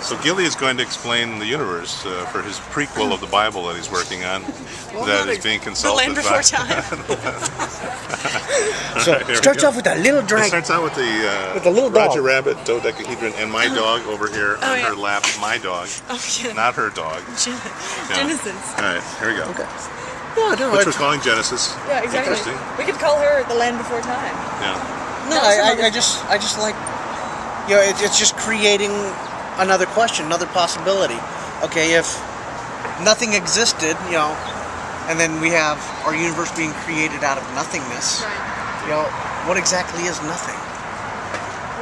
So Gilly is going to explain the universe for his prequel of the Bible that he's working on, that is being The consulted Land Before by. Time. So Here we starts go. off with that little It dragon. starts out with With the little dog. Roger Rabbit, dodecahedron, and my dog over here on yeah. her lap. My dog, Oh, yeah. not her dog. Genesis. All right, here we go. Okay. No, no, Which we're calling Genesis. Yeah, exactly. Interesting. We could call her the Land Before Time. Yeah. no, I just like, you know, it's just creating another question, another possibility. Okay, if nothing existed, you know, and then we have our universe being created out of nothingness, Right. you know, what exactly is nothing?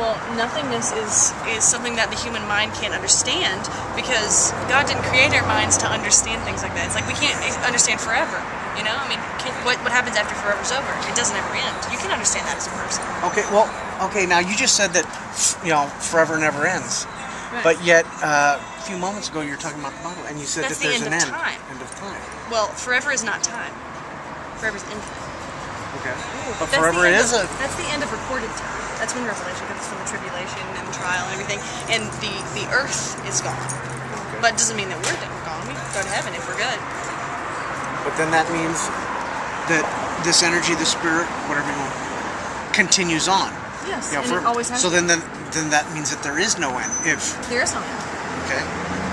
Well, nothingness is something that the human mind can't understand because God didn't create our minds to understand things like that. It's like we can't understand forever. You know, I mean, what happens after forever's over? It doesn't ever end. You can understand that as a person. Okay, well, okay, now you just said that, you know, forever never ends. Right. But yet, a few moments ago you were talking about the Bible, and you said That's that there's the an end end. of time. End of time. Well, forever is not time. Forever is infinite. Okay. But But forever is a... That's the end of recorded time. That's when Revelation comes from the tribulation and the trial and everything. And the earth is gone. Okay. But it doesn't mean that we're gone. We go to heaven if we're good. But then that means that this energy, the spirit, whatever you want, continues on. Yes, You know, and forever. it always has So to. then that means that there is no end. If There is no end. okay,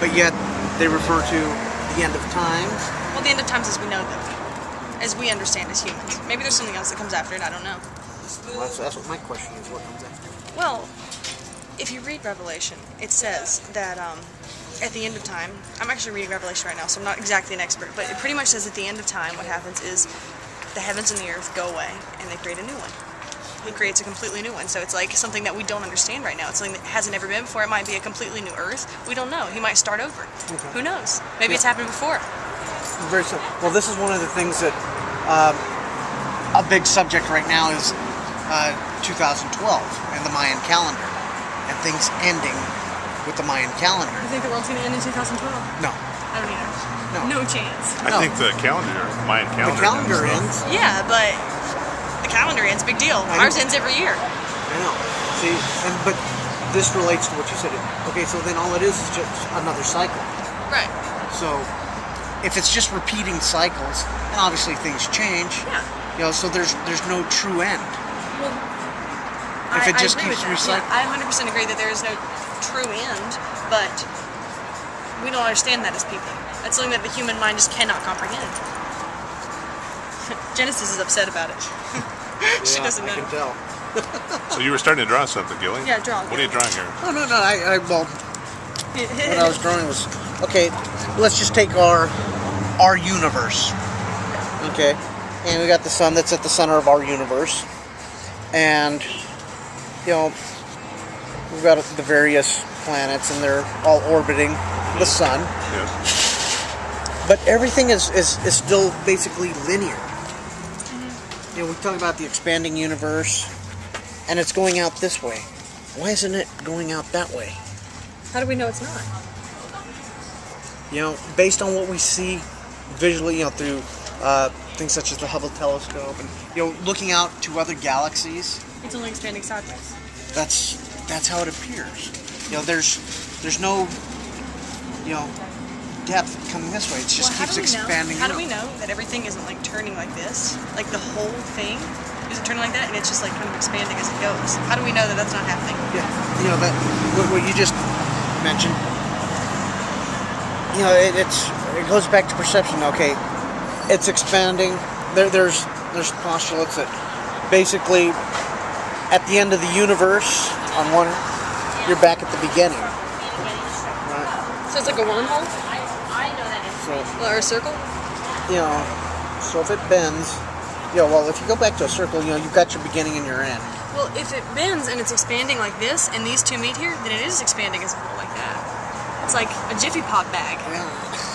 but yet they refer to the end of times. Well, the end of times as we know them. As we understand as humans. Maybe there's something else that comes after it, I don't know. Well, that's what my question is. What comes after? Well, if you read Revelation, it says that at the end of time, I'm actually reading Revelation right now, so I'm not exactly an expert, but it pretty much says at the end of time what happens is the heavens and the earth go away and they create a new one. He creates a completely new one, so it's like something that we don't understand right now. It's something that hasn't ever been before. It might be a completely new earth. We don't know. He might start over. Okay. Who knows? Maybe it's happened before. Very simple. Well, this is one of the things that a big subject right now is 2012 and the Mayan calendar and things ending with the Mayan calendar. You think the world's going to end in 2012? No, I don't either. No. No chance. I No. think the Mayan calendar. the calendar ends, ends. Yeah, but the calendar ends, big deal. I know. Ours ends every year. I know. See, but this relates to what you said. Okay, so then all it is just another cycle. Right. So if it's just repeating cycles, and obviously things change, Yeah. you know, so there's no true end. Well, If it just agree keeps with that. recycling. Yeah, I 100% agree that there is no true end, but we don't understand that as people. That's something that the human mind just cannot comprehend. Genesis is upset about it. She doesn't know. I can tell. So you were starting to draw something, Gilly? Yeah, draw. What are you drawing here? Oh no, well, what I was drawing was okay. Let's just take our universe, okay, and we got the sun that's at the center of our universe, and you know we've got the various planets, and they're all orbiting the sun, Yeah. but everything is still basically linear. You know, we talk about the expanding universe, and it's going out this way. Why isn't it going out that way? How do we know it's not? You know, based on what we see visually, you know, through things such as the Hubble telescope, and you know, looking out to other galaxies, It's only expanding sideways. that's how it appears. You know, there's no, you know, depth coming this way. It just Well, keeps expanding. How do out. we know that everything isn't like turning like this? Like the whole thing isn't turning like that, and it's just like kind of expanding as it goes. How do we know that that's not happening? Yeah, you know that what you just mentioned. You know, it goes back to perception. Okay, it's expanding. There's postulates that basically at the end of the universe, on one, you're back at the beginning. Right. So it's like a wormhole So or a circle. you know, so if it bends, you know, well, if you go back to a circle, you know, you've got your beginning and your end. Well, if it bends and it's expanding like this, and these two meet here, then it is expanding as a whole like that. It's like a Jiffy Pop bag. Yeah.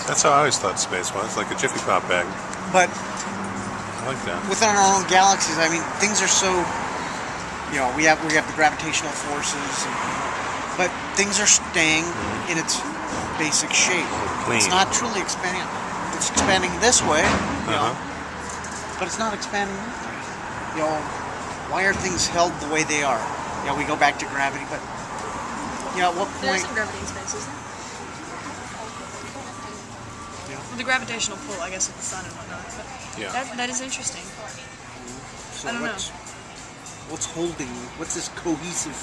That's how I always thought space was, like a Jiffy Pop bag. But I like that. within our own galaxies, I mean, things are so, you know, we have the gravitational forces, but things are staying in its basic shape. Clean. It's not truly expanding. It's expanding this way, you know, but it's not expanding that way. You know, why are things held the way they are? You know, we go back to gravity, but Yeah, at what There is point? some gravity in space, isn't there? Yeah. Well, the gravitational pull, I guess, of the sun and whatnot. But Yeah. that is interesting. So I don't know. What's holding? What's this cohesive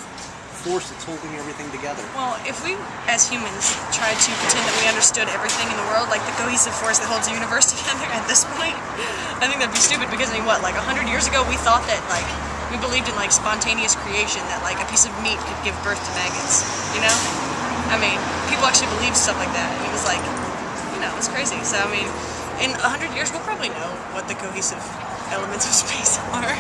force that's holding everything together? Well, if we, as humans, tried to pretend that we understood everything in the world, like the cohesive force that holds the universe together at this point, I think that'd be stupid because, I mean, what, like 100 years ago, we thought that, like, we believed in, like, spontaneous creation, that, like, a piece of meat could give birth to maggots, you know? I mean, people actually believed stuff like that. And it was like, you know, it's crazy. So, I mean, in 100 years, we'll probably know what the cohesive elements of space are.